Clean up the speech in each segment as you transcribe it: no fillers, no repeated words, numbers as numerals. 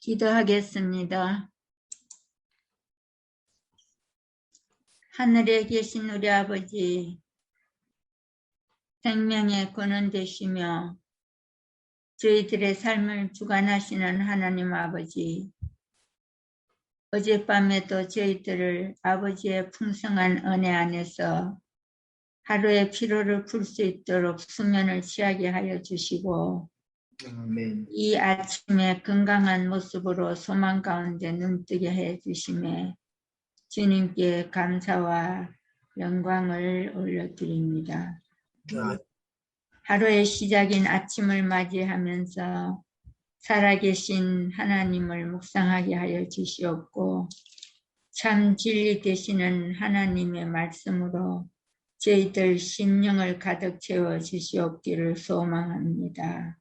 기도하겠습니다. 하늘에 계신 우리 아버지, 생명의 근원 되시며 저희들의 삶을 주관하시는 하나님 아버지, 어젯밤에도 저희들을 아버지의 풍성한 은혜 안에서 하루의 피로를 풀 수 있도록 수면을 취하게 하여 주시고, 아멘. 이 아침에 건강한 모습으로 소망 가운데 눈뜨게 해 주심에 주님께 감사와 영광을 올려드립니다. 하루의 시작인 아침을 맞이하면서 살아계신 하나님을 묵상하게 하여 주시옵고, 참 진리 되시는 하나님의 말씀으로 저희들 심령을 가득 채워 주시옵기를 소망합니다.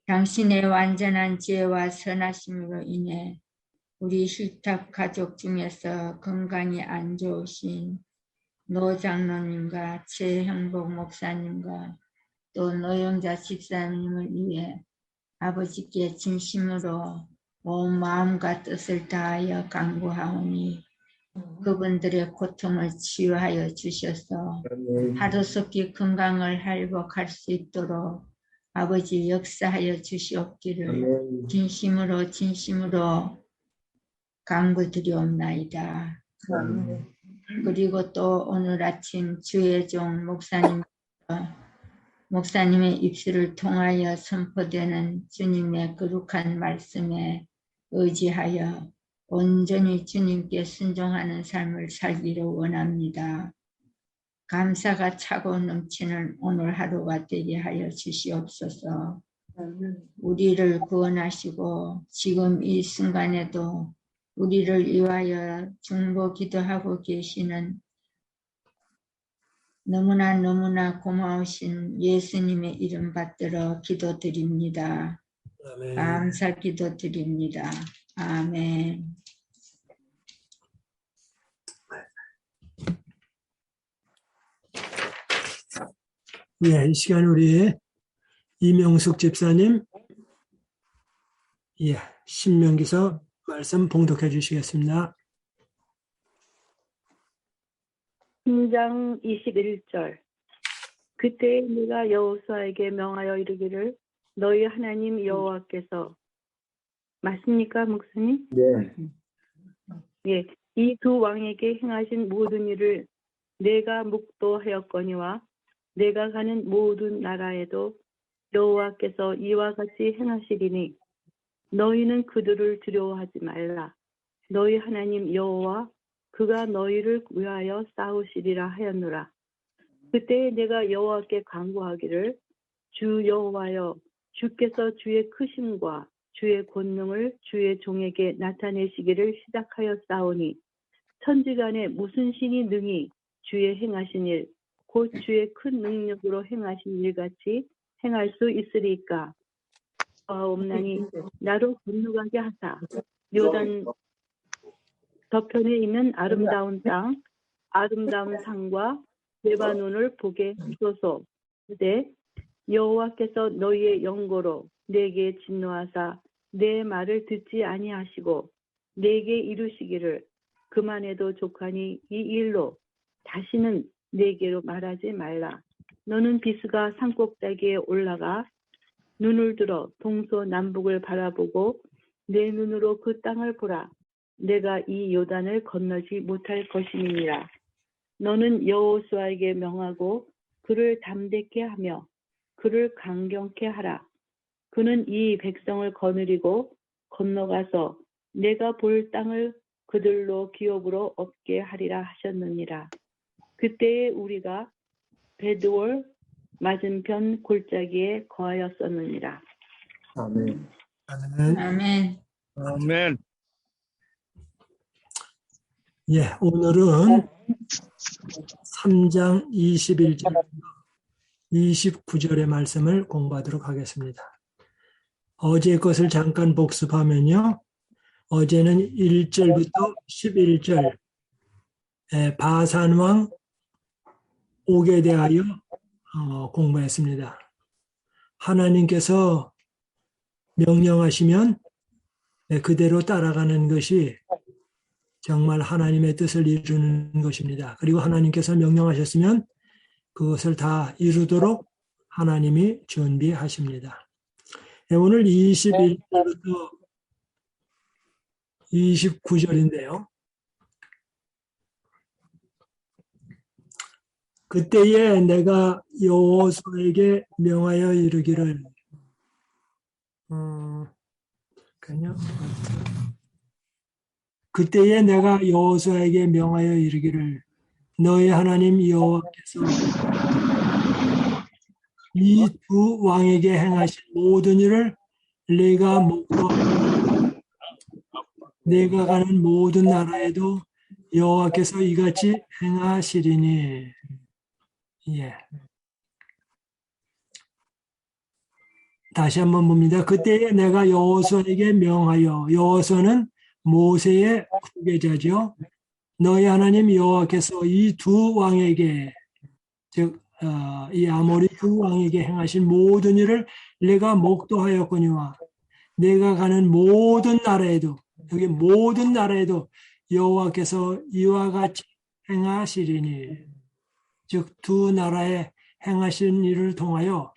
당신의 완전한 지혜와 선하심으로 인해 우리 실탁 가족 중에서 건강이 안 좋으신 노 장로님과 최형복 목사님과 또 노영자 집사님을 위해 아버지께 진심으로 온 마음과 뜻을 다하여 간구하오니 그분들의 고통을 치유하여 주셔서 하루속히 건강을 회복할 수 있도록 아버지 역사하여 주시옵기를 진심으로 간구드리옵나이다. 그리고 또 오늘 아침 주의 종 목사님의 입술을 통하여 선포되는 주님의 거룩한 말씀에 의지하여 온전히 주님께 순종하는 삶을 살기를 원합니다. 감사가 차고 넘치는 오늘 하루가 되게 하여 주시옵소서. 우리를 구원하시고 지금 이 순간에도 우리를 위하여 중보 기도하고 계시는 너무나 고마우신 예수님의 이름 받들어 기도드립니다. 아멘. 감사 기도드립니다. 아멘. 이 시간 우리 이명숙 집사님, 신명기서 말씀 봉독해 주시겠습니다. 3장 21절. 그때 네가 여호수아에게 명하여 이르기를 너희 하나님 여호와께서 맞습니까, 목사님? 네. 예, 이 두 왕에게 행하신 모든 일을 내가 묵도하였거니와 내가 가는 모든 나라에도 여호와께서 이와 같이 행하시리니 너희는 그들을 두려워하지 말라. 너희 하나님 여호와 그가 너희를 위하여 싸우시리라 하였노라. 그때 내가 여호와께 간구하기를 주 여호와여 주께서 주의 크심과 주의 권능을 주의 종에게 나타내시기를 시작하였사오니 천지간에 무슨 신이 능히 주의 행하신 일 곧 주의 큰 능력으로 행하신 일같이 행할 수 있으리까. 없나니 나로 건너가게 하사 요단 저편에 있는 아름다운 땅, 아름다운 산과 레바논을 보게 하소서. 그때 여호와께서 너희의 영고로 내게 진노하사 내 말을 듣지 아니하시고 내게 이루시기를 그만해도 족하니 이 일로 다시는 내게로 말하지 말라. 너는 비스가 산꼭대기에 올라가 눈을 들어 동서남북을 바라보고 내 눈으로 그 땅을 보라. 내가 이 요단을 건너지 못할 것임이니라. 너는 여호수아에게 명하고 그를 담대케 하며 그를 강경케 하라. 그는 이 백성을 거느리고 건너가서 내가 볼 땅을 그들로 기업으로 얻게 하리라 하셨느니라. 그때에 우리가 베드월 맞은편 골짜기에 거하였었느니라. 아멘. 아멘. 아멘. 오늘은 3장 21절 29절의 말씀을 공부하도록 하겠습니다. 어제 것을 잠깐 복습하면요. 어제는 1절부터 11절 바산왕 옥에 대하여 공부했습니다. 하나님께서 명령하시면 그대로 따라가는 것이 정말 하나님의 뜻을 이루는 것입니다. 그리고 하나님께서 명령하셨으면 그것을 다 이루도록 하나님이 준비하십니다. 오늘 21절부터 29절인데요. 그때에 내가 여호수아에게 명하여 이르기를 그때에 내가 여호수아에게 명하여 이르기를 너희 하나님 여호와께서 이 두 왕에게 행하신 모든 일을 내가 목도하고 내가 가는 모든 나라에도 여호와께서 이같이 행하시리니. 예. 다시 한번 봅니다. 그때에 내가 여호수아에게 명하여, 여호수아는 모세의 후계자죠. 너희 하나님 여호와께서 이 두 왕에게, 즉 이 아모리 두 왕에게 행하신 모든 일을 내가 목도하였거니와 내가 가는 모든 나라에도, 여기 모든 나라에도 여호와께서 이와 같이 행하시리니, 즉 두 나라에 행하신 일을 통하여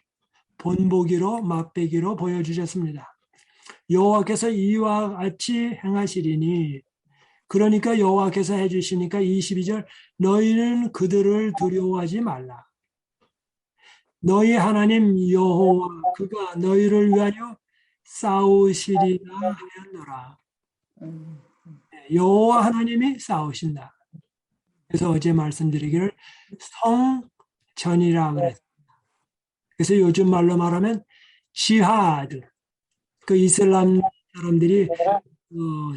본보기로 맛배기로 보여주셨습니다. 여호와께서 이와 같이 행하시리니, 그러니까 여호와께서 해주시니까 22절 너희는 그들을 두려워하지 말라. 너희 하나님 여호와 그가 너희를 위하여 싸우시리라 하였노라. 여호와 하나님이 싸우신다. 그래서 어제 말씀드리기를 성전이라 그랬습니다. 그래서 요즘 말로 말하면 지하드, 그 이슬람 사람들이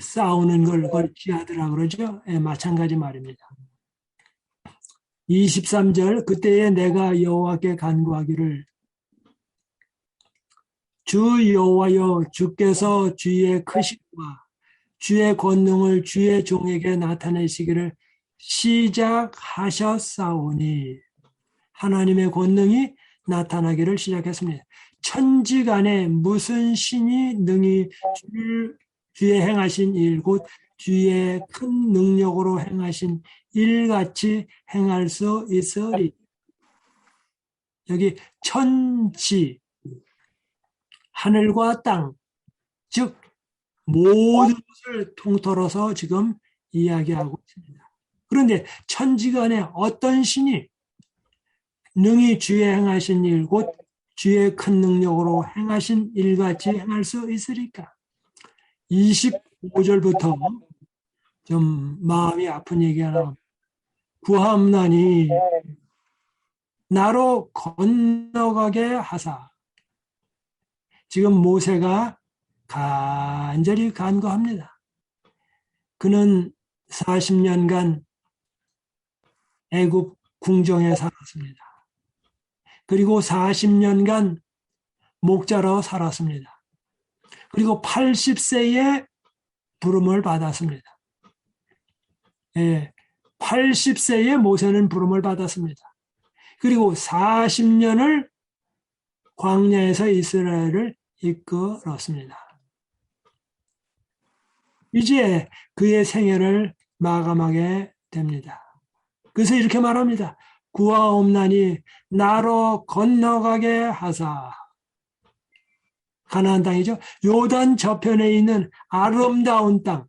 싸우는 걸 그걸 지하드라 그러죠. 예, 마찬가지 말입니다. 23절 그때에 내가 여호와께 간구하기를 주 여호와여 주께서 주의 크심과 주의 권능을 주의 종에게 나타내시기를 시작하셨사오니, 하나님의 권능이 나타나기를 시작했습니다. 천지간에 무슨 신이 능히 주의 행하신 일, 곧 주의 큰 능력으로 행하신 일같이 행할 수 있으리. 여기 천지, 하늘과 땅, 즉 모든 것을 통틀어서 지금 이야기하고 있습니다. 그런데 천지간에 어떤 신이 능히 주의 행하신 일, 곧 주의 큰 능력으로 행하신 일같이 행할 수 있으리까? 25절부터 좀 마음이 아픈 얘기 하나. 구함나니 나로 건너가게 하사. 지금 모세가 간절히 간구합니다. 그는 40년간 애굽 궁정에 살았습니다. 그리고 40년간 목자로 살았습니다. 그리고 80세에 부름을 받았습니다. 예, 80세에 모세는 부름을 받았습니다. 그리고 40년을 광야에서 이스라엘을 이끌었습니다. 이제 그의 생애를 마감하게 됩니다. 그래서 이렇게 말합니다. 구하옵나니 나로 건너가게 하사. 가나안 땅이죠. 요단 저편에 있는 아름다운 땅,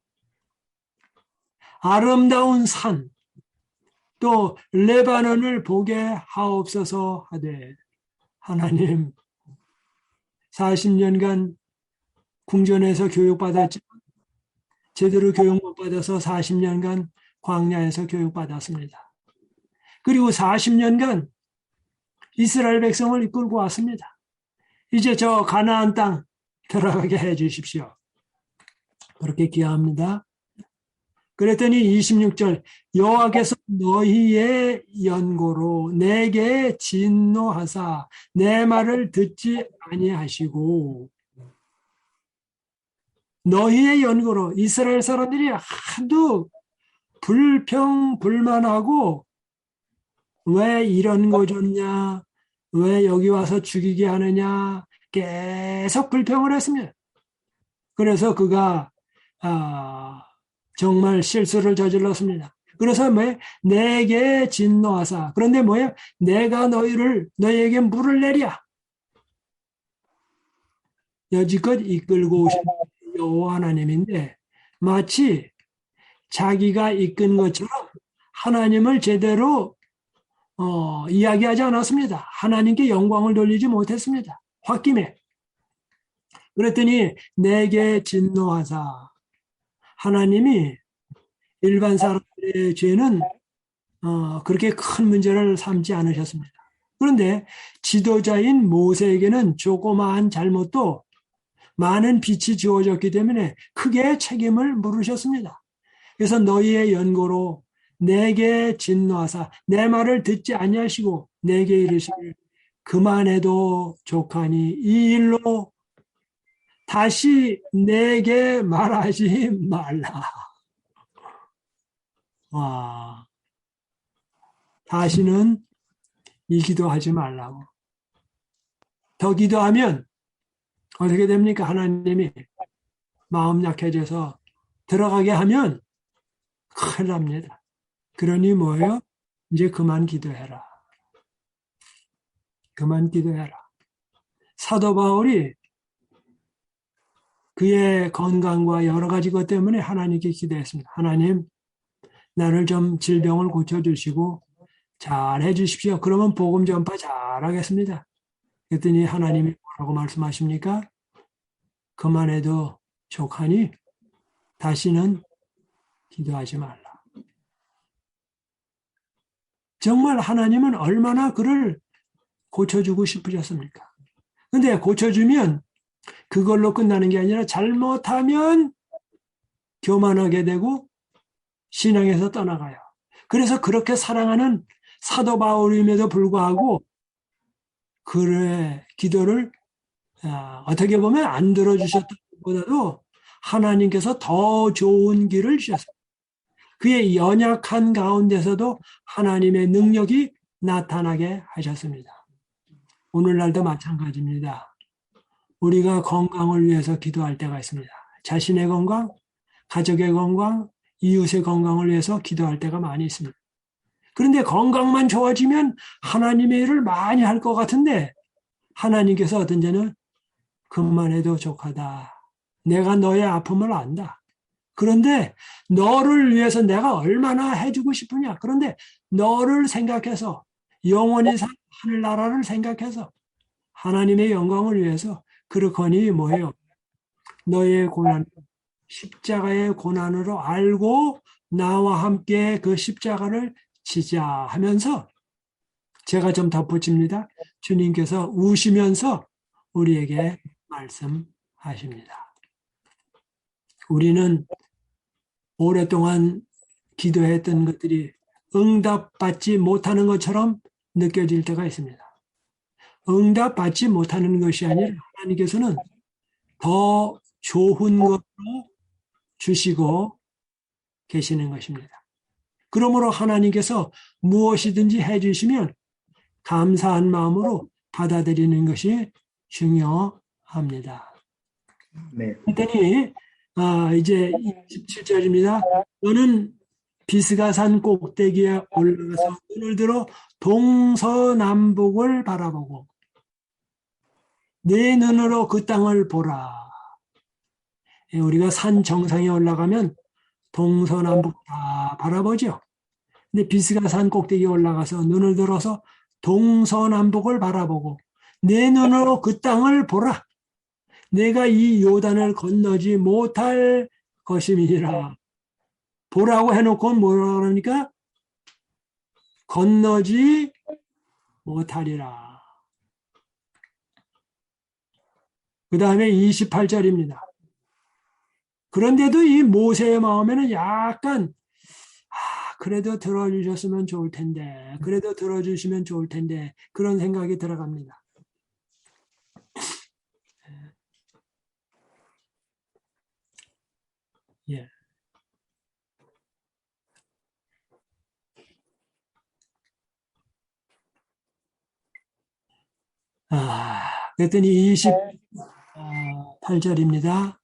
아름다운 산, 또 레바논을 보게 하옵소서 하되, 하나님 40년간 궁전에서 교육받았지만 제대로 교육 못 받아서 40년간 광야에서 교육받았습니다. 그리고 40년간 이스라엘 백성을 이끌고 왔습니다. 이제 저 가나안 땅 들어가게 해 주십시오. 그렇게 기도합니다. 그랬더니 26절 여호와께서 너희의 연고로 내게 진노하사 내 말을 듣지 아니하시고, 너희의 연고로 이스라엘 사람들이 하도 불평불만하고 왜 이런 거 줬냐, 왜 여기 와서 죽이게 하느냐 계속 불평을 했습니다. 그래서 그가 정말 실수를 저질렀습니다. 그래서 내게 진노하사. 그런데 내가 너희에게 물을 내랴. 여지껏 이끌고 오신 여호와 하나님인데 마치 자기가 이끈 것처럼 하나님을 제대로 이야기하지 않았습니다. 하나님께 영광을 돌리지 못했습니다. 홧김에. 그랬더니 내게 진노하사. 하나님이 일반 사람들의 죄는 그렇게 큰 문제를 삼지 않으셨습니다. 그런데 지도자인 모세에게는 조그마한 잘못도 많은 빛이 지어졌기 때문에 크게 책임을 물으셨습니다. 그래서 너희의 연고로 내게 진노하사 내 말을 듣지 아니하시고 내게 이르시길 그만해도 족하니 이 일로 다시 내게 말하지 말라. 와, 다시는 이 기도하지 말라고. 더 기도하면 어떻게 됩니까? 하나님이 마음 약해져서 들어가게 하면 큰일 납니다. 그러니 뭐예요? 이제 그만 기도해라. 그만 기도해라. 사도 바울이 그의 건강과 여러 가지 것 때문에 하나님께 기도했습니다. 하나님, 나를 좀 질병을 고쳐주시고 잘 해주십시오. 그러면 복음 전파 잘하겠습니다. 그랬더니 하나님이 뭐라고 말씀하십니까? 그만해도 족하니 다시는 기도하지 말라. 정말 하나님은 얼마나 그를 고쳐주고 싶으셨습니까? 근데 고쳐주면 그걸로 끝나는 게 아니라 잘못하면 교만하게 되고 신앙에서 떠나가요. 그래서 그렇게 사랑하는 사도 바울임에도 불구하고 그의 기도를 어떻게 보면 안 들어주셨던 것보다도 하나님께서 더 좋은 길을 주셨어요. 그의 연약한 가운데서도 하나님의 능력이 나타나게 하셨습니다. 오늘날도 마찬가지입니다. 우리가 건강을 위해서 기도할 때가 있습니다. 자신의 건강, 가족의 건강, 이웃의 건강을 위해서 기도할 때가 많이 있습니다. 그런데 건강만 좋아지면 하나님의 일을 많이 할 것 같은데 하나님께서 어떤 때는 그만해도 족하다. 내가 너의 아픔을 안다. 그런데 너를 위해서 내가 얼마나 해주고 싶으냐. 그런데 너를 생각해서 영원히 산 하늘나라를 생각해서 하나님의 영광을 위해서 그렇거니 뭐예요? 너의 고난, 십자가의 고난으로 알고 나와 함께 그 십자가를 지자 하면서 제가 좀 덧붙입니다. 주님께서 우시면서 우리에게 말씀하십니다. 우리는 오랫동안 기도했던 것들이 응답받지 못하는 것처럼 느껴질 때가 있습니다. 응답받지 못하는 것이 아니라 하나님께서는 더 좋은 것으로 주시고 계시는 것입니다. 그러므로 하나님께서 무엇이든지 해주시면 감사한 마음으로 받아들이는 것이 중요합니다. 네. 그랬더니 이제 27절입니다. 너는 비스가산 꼭대기에 올라가서 눈을 들어 동서남북을 바라보고 내 눈으로 그 땅을 보라. 우리가 산 정상에 올라가면 동서남북 다 바라보죠. 근데 비스가산 꼭대기에 올라가서 눈을 들어서 동서남북을 바라보고 내 눈으로 그 땅을 보라. 내가 이 요단을 건너지 못할 것임이니라. 보라고 해놓고 뭐라 그러니까 건너지 못하리라. 그 다음에 28절입니다. 그런데도 이 모세의 마음에는 약간 그래도 들어주셨으면 좋을 텐데, 그래도 들어주시면 좋을 텐데 그런 생각이 들어갑니다. 예. 그랬더니 28절입니다.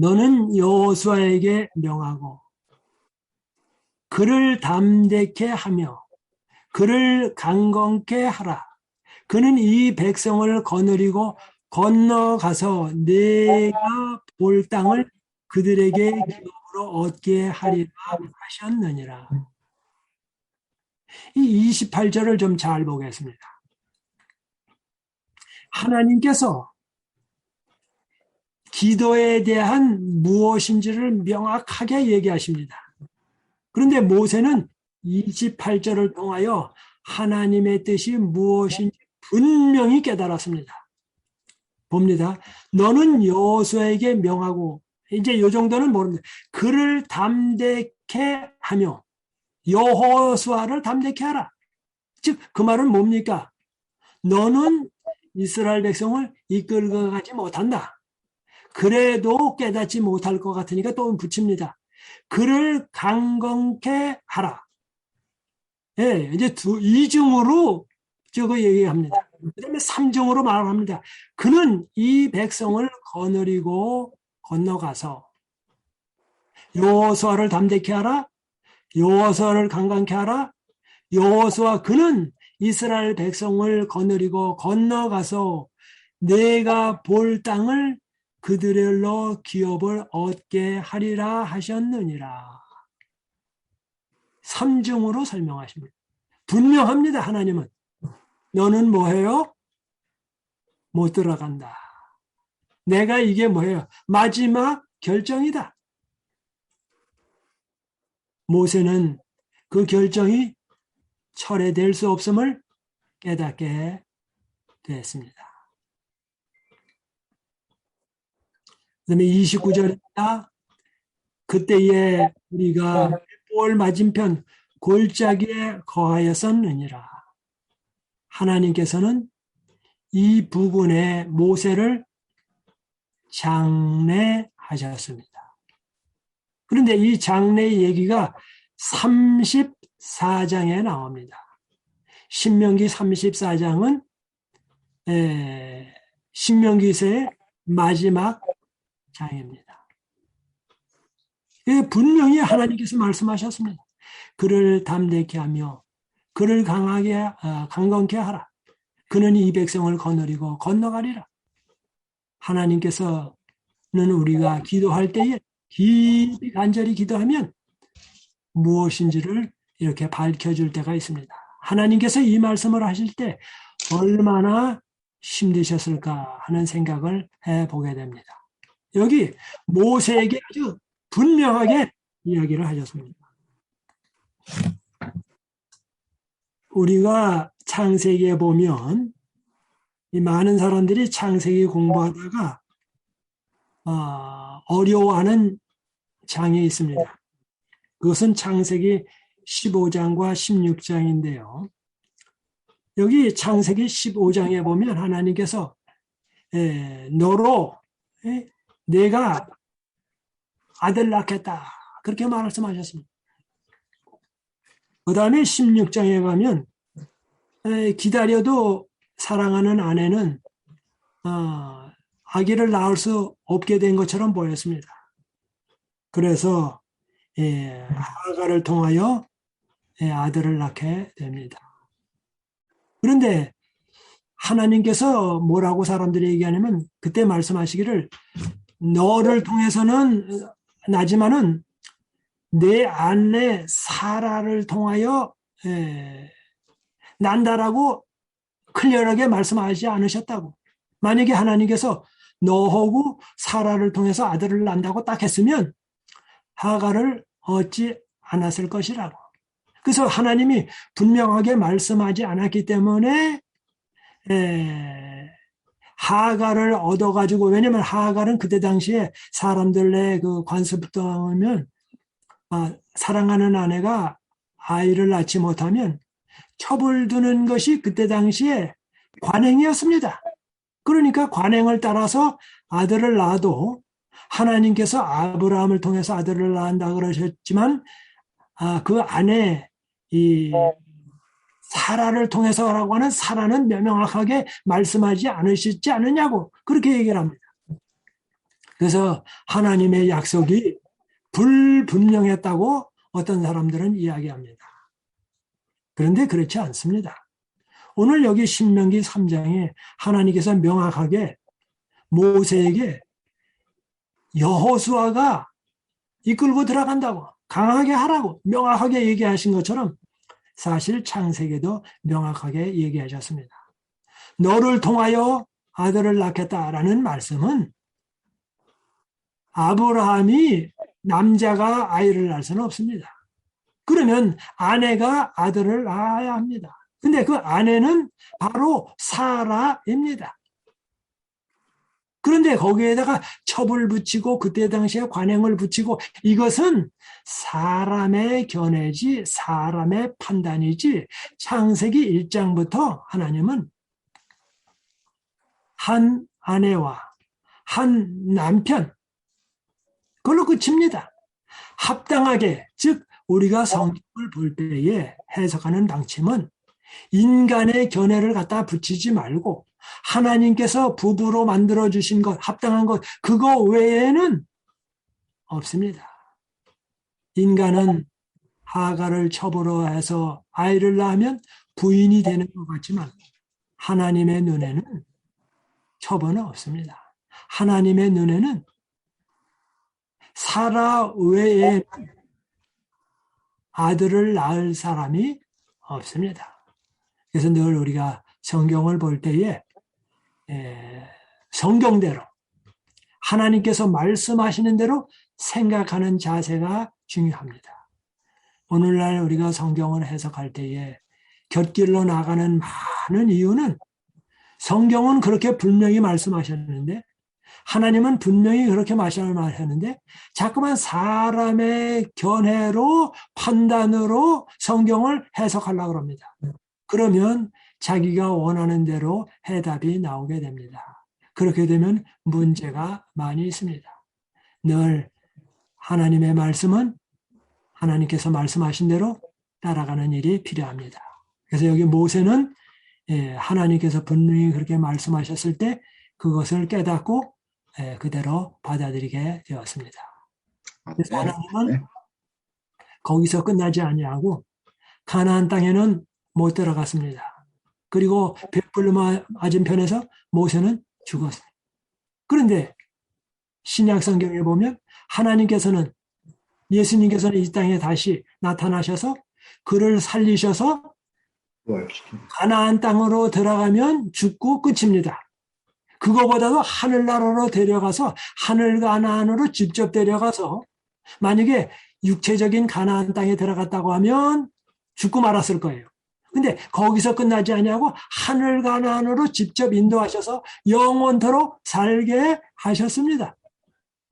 너는 여호수아에게 명하고 그를 담대케 하며 그를 강건케 하라. 그는 이 백성을 거느리고 건너가서 내가 볼 땅을 그들에게 기업으로 얻게 하리라 하셨느니라. 이 28절을 좀 잘 보겠습니다. 하나님께서 기도에 대한 무엇인지를 명확하게 얘기하십니다. 그런데 모세는 28절을 통하여 하나님의 뜻이 무엇인지 분명히 깨달았습니다. 봅니다. 너는 여호수아에게 명하고, 이제 이 정도는 모릅니다. 그를 담대케 하며 여호수아를 담대케 하라. 즉 그 말은 뭡니까? 너는 이스라엘 백성을 이끌고 가지 못한다. 그래도 깨닫지 못할 것 같으니까 또 붙입니다. 그를 강건케 하라. 예, 이제 이중으로 저거 얘기합니다. 그 다음에 삼중으로 말합니다. 그는 이 백성을 거느리고 건너가서 여호수아를 담대케 하라. 여호수아를 강건케 하라. 여호수아 그는 이스라엘 백성을 거느리고 건너가서 내가 볼 땅을 그들로 기업을 얻게 하리라 하셨느니라. 삼중으로 설명하십니다. 분명합니다. 하나님은. 너는 뭐해요? 못 들어간다. 내가 이게 뭐예요? 마지막 결정이다. 모세는 그 결정이 철회될 수 없음을 깨닫게 됐습니다. 그 다음에 29절입니다. 그때에 우리가 볼 맞은편 골짜기에 거하였었느니라. 하나님께서는 이 부분에 모세를 장례하셨습니다. 그런데 이 장례의 얘기가 34장에 나옵니다. 신명기 34장은 신명기서의 마지막 장입니다. 분명히 하나님께서 말씀하셨습니다. 그를 담대케 하며 그를 강건케 하라. 그는 이 백성을 거느리고 건너가리라. 하나님께서는 우리가 기도할 때에 깊이 간절히 기도하면 무엇인지를 이렇게 밝혀줄 때가 있습니다. 하나님께서 이 말씀을 하실 때 얼마나 힘드셨을까 하는 생각을 해보게 됩니다. 여기 모세에게 아주 분명하게 이야기를 하셨습니다. 우리가 창세기에 보면 이 많은 사람들이 창세기 공부하다가 어려워하는 장이 있습니다. 그것은 창세기 15장과 16장인데요. 여기 창세기 15장에 보면 하나님께서 너로 내가 아들 낳겠다 그렇게 말씀하셨습니다. 그 다음에 16장에 가면 기다려도 사랑하는 아내는 아기를 낳을 수 없게 된 것처럼 보였습니다. 그래서 하가를 통하여 아들을 낳게 됩니다. 그런데 하나님께서 뭐라고 사람들이 얘기하냐면 그때 말씀하시기를 너를 통해서는 나지만은 내 아내 사라를 통하여 난다라고 클리어하게 말씀하지 않으셨다고. 만약에 하나님께서 너하고 사라를 통해서 아들을 낳는다고 딱 했으면 하가를 얻지 않았을 것이라고. 그래서 하나님이 분명하게 말씀하지 않았기 때문에 하가를 얻어가지고, 왜냐면 하가는 그때 당시에 사람들의 그 관습부터면 사랑하는 아내가 아이를 낳지 못하면 처벌두는 것이 그때 당시에 관행이었습니다. 그러니까 관행을 따라서 아들을 낳아도 하나님께서 아브라함을 통해서 아들을 낳는다 그러셨지만 그 안에 이 사라를 통해서라고 하는 사라는 명확하게 말씀하지 않으셨지 않느냐고 그렇게 얘기를 합니다. 그래서 하나님의 약속이 불분명했다고 어떤 사람들은 이야기합니다. 그런데 그렇지 않습니다. 오늘 여기 신명기 3장에 하나님께서 명확하게 모세에게 여호수아가 이끌고 들어간다고, 강하게 하라고 명확하게 얘기하신 것처럼 사실 창세기도 명확하게 얘기하셨습니다. 너를 통하여 아들을 낳겠다라는 말씀은 아브라함이 남자가 아이를 낳을 수는 없습니다. 그러면 아내가 아들을 낳아야 합니다. 근데 그 아내는 바로 사라입니다. 그런데 거기에다가 첩을 붙이고 그때 당시에 관행을 붙이고 이것은 사람의 견해지 사람의 판단이지 창세기 1장부터 하나님은 한 아내와 한 남편 그걸로 끝입니다. 합당하게 즉 우리가 성경을 볼 때에 해석하는 방침은 인간의 견해를 갖다 붙이지 말고 하나님께서 부부로 만들어주신 것, 합당한 것, 그거 외에는 없습니다. 인간은 하가를 첩으로 해서 아이를 낳으면 부인이 되는 것 같지만 하나님의 눈에는 첩은 없습니다. 하나님의 눈에는 사라 외에 아들을 낳을 사람이 없습니다. 그래서 늘 우리가 성경을 볼 때에 성경대로 하나님께서 말씀하시는 대로 생각하는 자세가 중요합니다. 오늘날 우리가 성경을 해석할 때에 곁길로 나가는 많은 이유는 성경은 그렇게 분명히 말씀하셨는데 하나님은 분명히 그렇게 말씀하셨는데 자꾸만 사람의 견해로 판단으로 성경을 해석하려고 합니다. 그러면 자기가 원하는 대로 해답이 나오게 됩니다. 그렇게 되면 문제가 많이 있습니다. 늘 하나님의 말씀은 하나님께서 말씀하신 대로 따라가는 일이 필요합니다. 그래서 여기 모세는 하나님께서 분명히 그렇게 말씀하셨을 때 그것을 깨닫고 그대로 받아들이게 되었습니다. 그래서 하나님은 거기서 끝나지 아니하고 가나안 땅에는 못 들어갔습니다. 그리고 벳불 맞은편에서 모세는 죽었습니다. 그런데 신약 성경에 보면 하나님께서는 예수님께서는 이 땅에 다시 나타나셔서 그를 살리셔서 가나안 땅으로 들어가면 죽고 끝입니다. 그거보다도 하늘나라로 데려가서 하늘 가나안으로 직접 데려가서 만약에 육체적인 가나안 땅에 들어갔다고 하면 죽고 말았을 거예요. 근데 거기서 끝나지 아니하고 하늘 가나안으로 직접 인도하셔서 영원토록 살게 하셨습니다.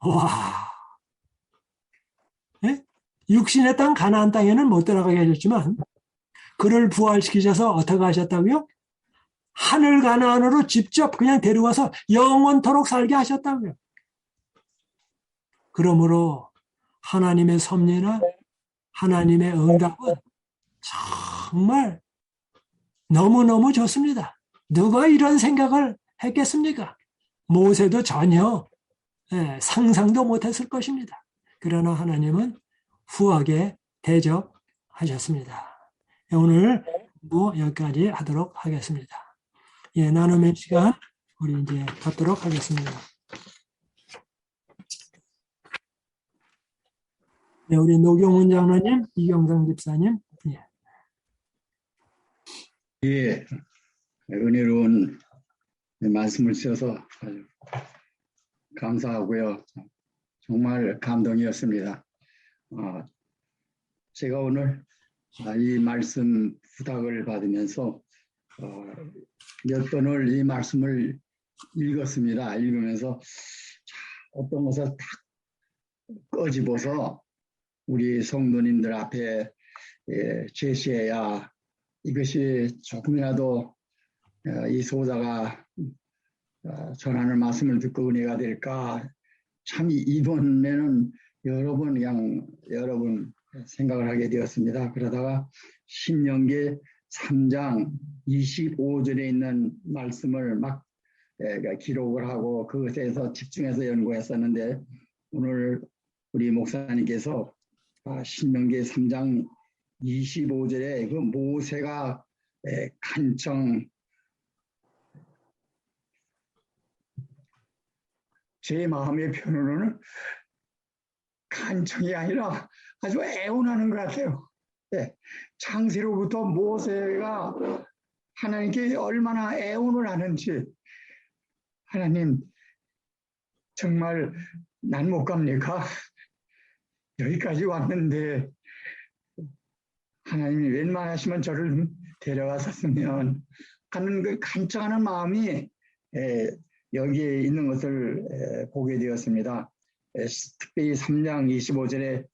와, 네? 육신의 땅 가나안 땅에는 못 들어가게 하셨지만 그를 부활시키셔서 어떻게 하셨다고요? 하늘 가나안으로 직접 그냥 데려와서 영원토록 살게 하셨다고요. 그러므로 하나님의 섭리나 하나님의 응답은 정말 너무너무 좋습니다. 누가 이런 생각을 했겠습니까? 모세도 전혀 상상도 못했을 것입니다. 그러나 하나님은 후하게 대접하셨습니다. 오늘 여기까지 하도록 하겠습니다. 나눔의 시간 우리 이제 갖도록 하겠습니다. 우리 노경훈 장로님, 이경성 집사님. 예, 은혜로운 말씀을 주셔서 아주 감사하고요. 정말 감동이었습니다. 제가 오늘 이 말씀 부탁을 받으면서 몇 번을 이 말씀을 읽었습니다. 읽으면서 어떤 것을 딱 꺼집어서 우리 성도님들 앞에 제시해야 이것이 조금이라도 이 소자가 전하는 말씀을 듣고 은혜가 될까. 참 이번에는 여러 번 생각을 하게 되었습니다. 그러다가 신명기 3장 25절에 있는 말씀을 막 기록을 하고 그것에서 집중해서 연구했었는데 오늘 우리 목사님께서 신명기 3장 25절에 그 모세가 간청 제 마음의 표현으로는 간청이 아니라 아주 애원하는 것 같아요. 창세로부터 모세가 하나님께 얼마나 애원을 하는지 하나님 정말 난 못 갑니까? 여기까지 왔는데 하나님이 웬만하시면 저를 데려갔었으면 하는 그 간청하는 마음이 여기에 있는 것을 보게 되었습니다. 특별히 3장 25절에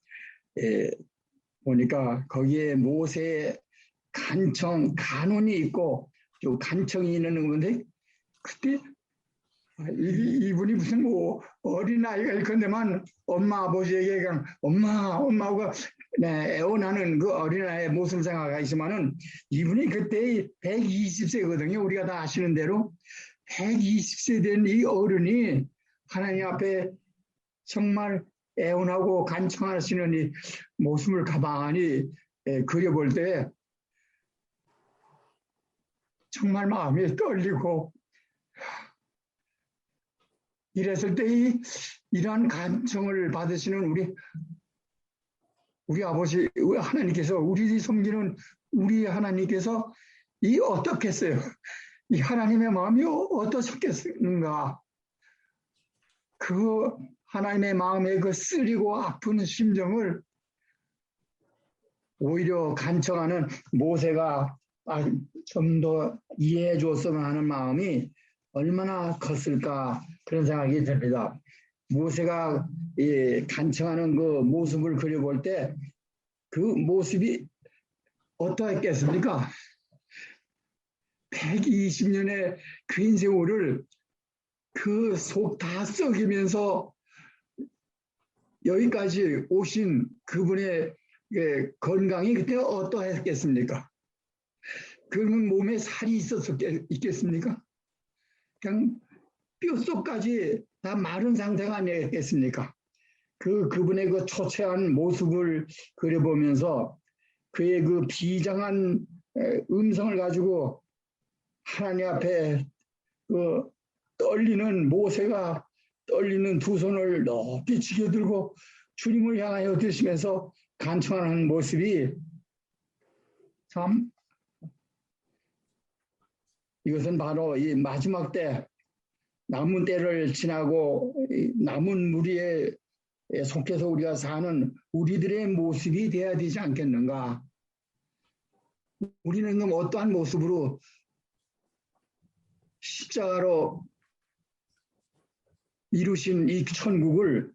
보니까 거기에 모세의 간청이 있고 또 간청이 있는 건데 그때 이분이 무슨 뭐 어린아이가 있건데만 엄마 아버지에게 그냥 엄마가 애원하는 그 어린아이의 모습 생각가 있지만은 이분이 그때 120세거든요. 우리가 다 아시는 대로 120세 된 이 어른이 하나님 앞에 정말 애원하고 간청하시는 이 모습을 가만히 그려볼 때 정말 마음이 떨리고 이랬을 때 이러한 간청을 받으시는 우리 아버지 하나님께서 우리 섬기는 우리 하나님께서 어떻겠어요? 이 하나님의 마음이 어떠셨겠는가? 그 하나님의 마음의 그 쓰리고 아픈 심정을 오히려 간청하는 모세가 좀 더 이해해 줬으면 하는 마음이 얼마나 컸을까 그런 생각이 듭니다. 모세가 간청하는 그 모습을 그려볼 때 그 모습이 어떠했겠습니까? 120년의 그 인생을 그 속 다 썩이면서 여기까지 오신 그분의 건강이 그때 어떠했겠습니까? 그러면 몸에 살이 있겠습니까? 그냥 뼛속까지 다 마른 상태가 아니겠습니까? 그분의 그 초췌한 모습을 그려보면서 그의 그 비장한 음성을 가지고 하나님 앞에 그 떨리는 모세가 떨리는 두 손을 높이 치켜들고 주님을 향하여 드시면서 간청하는 모습이 참 이것은 바로 이 마지막 때 남은 때를 지나고 남은 무리에 속해서 우리가 사는 우리들의 모습이 되어야 되지 않겠는가? 우리는 그럼 어떠한 모습으로 십자가로 이루신 이 천국을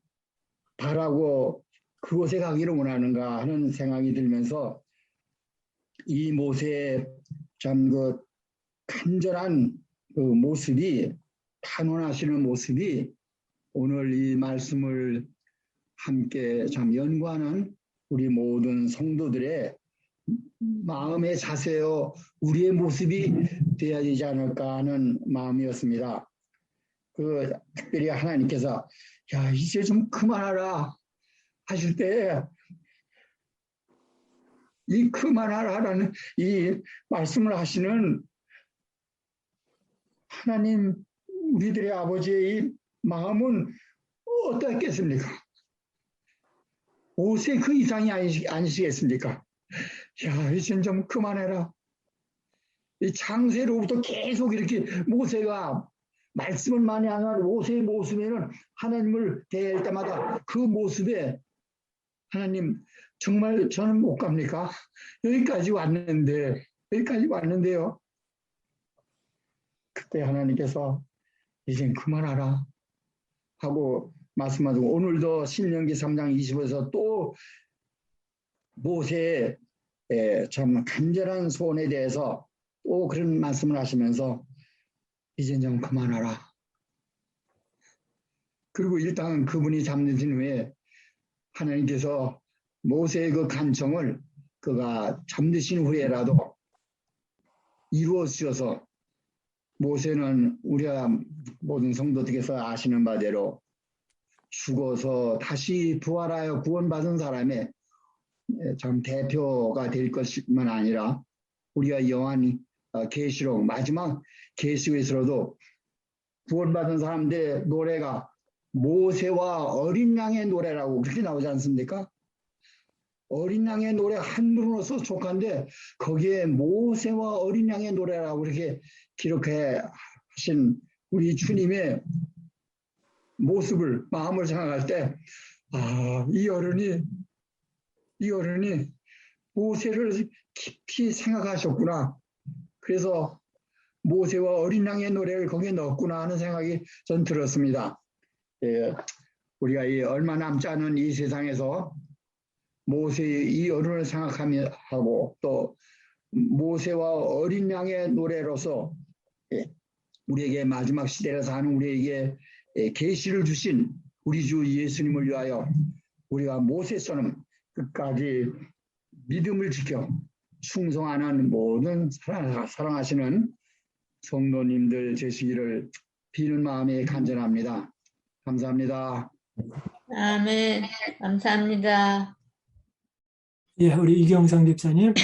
바라고 그곳에 가기를 원하는가 하는 생각이 들면서 이 모세의 참 그 간절한 그 모습이 탄원하시는 모습이 오늘 이 말씀을 함께 참 연구하는 우리 모든 성도들의 마음의 자세요 우리의 모습이 되어야 되지 않을까 하는 마음이었습니다. 특별히 하나님께서 야 이제 좀 그만하라 하실 때 이 그만하라라는 이 말씀을 하시는 하나님 우리들의 아버지의 이 마음은 어떻겠습니까? 모세 그 이상이 아니시겠습니까? 야 이제 좀 그만해라. 이 창세로부터 계속 이렇게 모세가 말씀을 많이 하는 모세의 모습에는 하나님을 대할 때마다 그 모습에 하나님 정말 저는 못 갑니까? 여기까지 왔는데요. 그때 하나님께서 이젠 그만하라 하고 말씀하시고 오늘도 신명기 3장 20에서 또 모세의 참 간절한 소원에 대해서 또 그런 말씀을 하시면서 이젠 좀 그만하라. 그리고 일단 그분이 잠드신 후에 하나님께서 모세의 그 간청을 그가 잠드신 후에라도 이루어 주셔서 모세는 우리가 모든 성도들께서 아시는 바대로 죽어서 다시 부활하여 구원받은 사람의 참 대표가 될 것뿐만 아니라 우리가 요한 계시록 마지막 계시록에서도 구원받은 사람들의 노래가 모세와 어린 양의 노래라고 그렇게 나오지 않습니까? 어린 양의 노래 한문으로서 족한데 거기에 모세와 어린 양의 노래라고 그렇게 기록해 하신 우리 주님의 모습을 마음을 생각할 때 이 어른이 모세를 깊이 생각하셨구나. 그래서 모세와 어린 양의 노래를 거기에 넣었구나 하는 생각이 전 들었습니다. 우리가 얼마 남지 않은 이 세상에서 모세의 이 어른을 생각하며 하고 또 모세와 어린 양의 노래로서 우리에게 마지막 시대를 사는 우리에게 계시를 주신 우리 주 예수님을 위하여 우리가 모세처럼 끝까지 믿음을 지켜 충성하는 모든 사랑하시는 성도님들 되시기를 비는 마음에 간절합니다. 감사합니다. 아멘. 감사합니다. 예, 우리 이경상 집사님.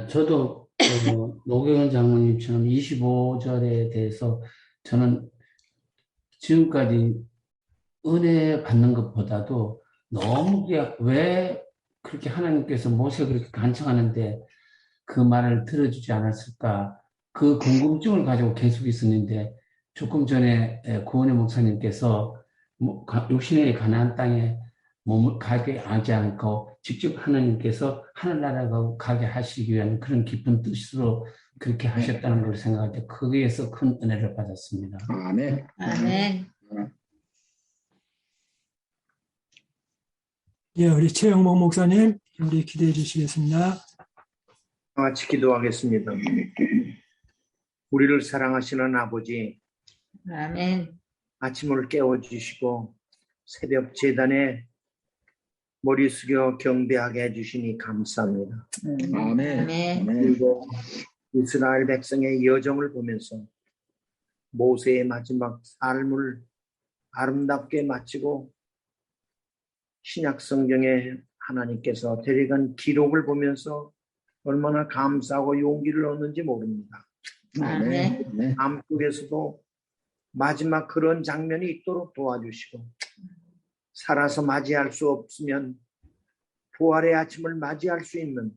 저도 노경원 장로님처럼 25절에 대해서 저는 지금까지 은혜 받는 것보다도 너무 왜 그렇게 하나님께서 모세가 그렇게 간청하는데 그 말을 들어주지 않았을까 그 궁금증을 가지고 계속 있었는데 조금 전에 구원의 목사님께서 육신의 가나안 땅에 몸을 가게 하지 않고 직접 하나님께서 하늘나라가 가게 하시기 위한 그런 깊은 뜻으로 그렇게 하셨다는 걸 생각할 때 거기에서 큰 은혜를 받았습니다. 아멘. 아멘. 예, 우리 최영목 목사님, 우리 기대해 주시겠습니다. 같이 기도하겠습니다. 우리를 사랑하시는 아버지, 아멘. 아침을 깨워주시고 새벽 제단에 머리 숙여 경배하게 해주시니 감사합니다. 아멘. 아멘. 그리고 이스라엘 백성의 여정을 보면서 모세의 마지막 삶을 아름답게 마치고 신약 성경에 하나님께서 데려간 기록을 보면서 얼마나 감사하고 용기를 얻는지 모릅니다. 아멘. 삶 속에서도 마지막 그런 장면이 있도록 도와주시고 살아서 맞이할 수 없으면 부활의 아침을 맞이할 수 있는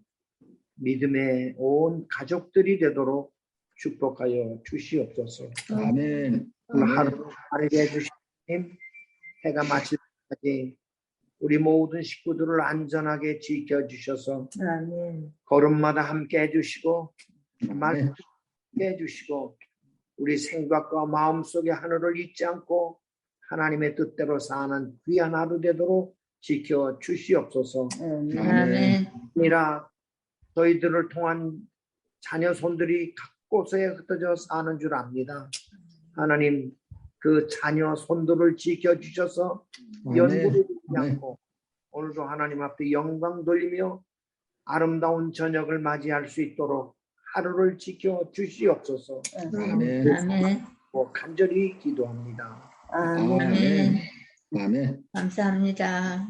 믿음의 온 가족들이 되도록 축복하여 주시옵소서. 아멘. 오늘 하루 빠르게 해주신 주님, 해가 마칠 때까지 우리 모든 식구들을 안전하게 지켜주셔서 아멘. 걸음마다 함께 해주시고 말씀을 함께 해주시고 우리 생각과 마음속의 하늘을 잊지 않고 하나님의 뜻대로 사는 귀한 하루 되도록 지켜주시옵소서. 아멘. 아니라 저희들을 통한 자녀 손들이 곳곳에 흩어져 사는 줄 압니다. 하나님 그 자녀 손들을 지켜주셔서 연구를 잊지 않고 오늘도 하나님 앞에 영광 돌리며 아름다운 저녁을 맞이할 수 있도록 하루를 지켜주시옵소서. 아멘. 아멘. 간절히 기도합니다. 아멘. 아멘. 감사합니다.